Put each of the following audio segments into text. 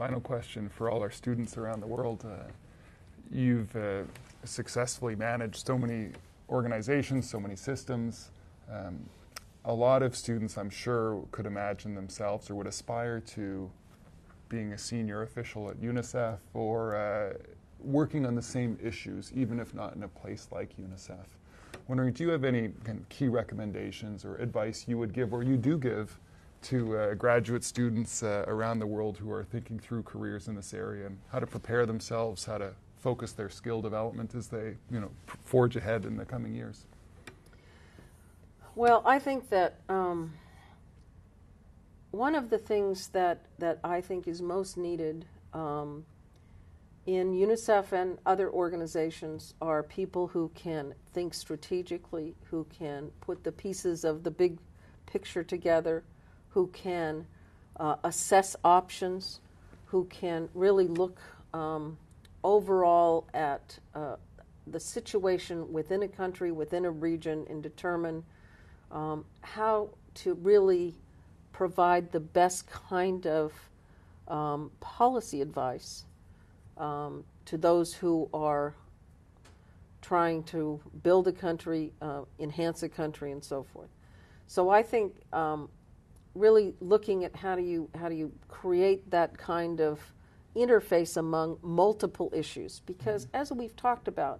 final question for all our students around the world. You've successfully managed so many organizations, so many systems. A lot of students, I'm sure, could imagine themselves or would aspire to being a senior official at UNICEF or working on the same issues, even if not in a place like UNICEF. Wondering, do you have any kind of key recommendations or advice you would give, or you do give, to graduate students around the world who are thinking through careers in this area and how to prepare themselves, how to focus their skill development as they, forge ahead in the coming years? Well, I think that one of the things that I think is most needed in UNICEF and other organizations are people who can think strategically, who can put the pieces of the big picture together, who can assess options, who can really look overall at the situation within a country, within a region, and determine how to really provide the best kind of policy advice to those who are trying to build a country, enhance a country, and so forth. So I think really looking at how do you create that kind of interface among multiple issues, because as we've talked about,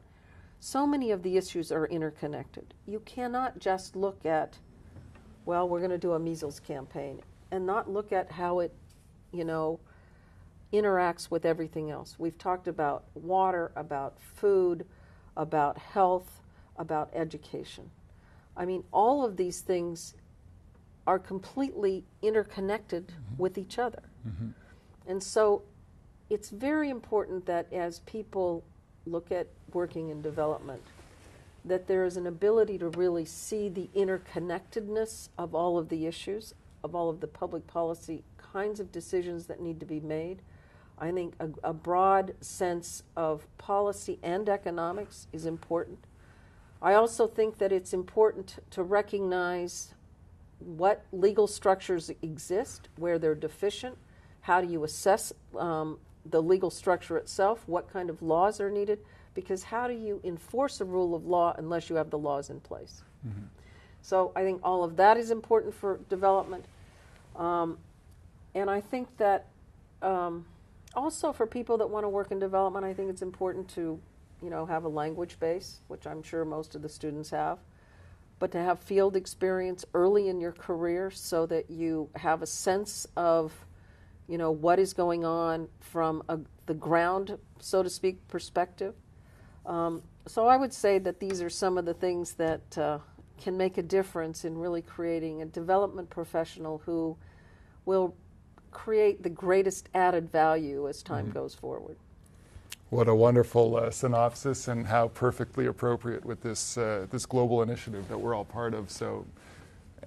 so many of the issues are interconnected. You cannot just look at, well, we're going to do a measles campaign and not look at how it, interacts with everything else. We've talked about water, about food, about health, about education. I mean, all of these things are completely interconnected with each other. And so it's very important that as people look at working in development, that there is an ability to really see the interconnectedness of all of the issues, of all of the public policy kinds of decisions that need to be made. I think a broad sense of policy and economics is important. I also think that it's important to recognize what legal structures exist, where they're deficient, how do you assess the legal structure itself, what kind of laws are needed, because how do you enforce a rule of law unless you have the laws in place? So I think all of that is important for development. And I think that also for people that want to work in development, I think it's important to, have a language base, which I'm sure most of the students have, but to have field experience early in your career so that you have a sense of, what is going on from the ground, so to speak, perspective. So I would say that these are some of the things that can make a difference in really creating a development professional who will create the greatest added value as time goes forward. What a wonderful synopsis, and how perfectly appropriate with this this global initiative that we're all part of. So,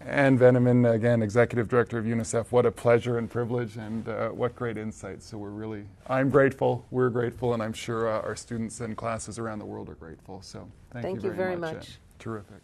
Anne Venemen, again, Executive Director of UNICEF, what a pleasure and privilege, and what great insights. So I'm grateful, we're grateful, and I'm sure our students and classes around the world are grateful. So thank you very much. much. Terrific.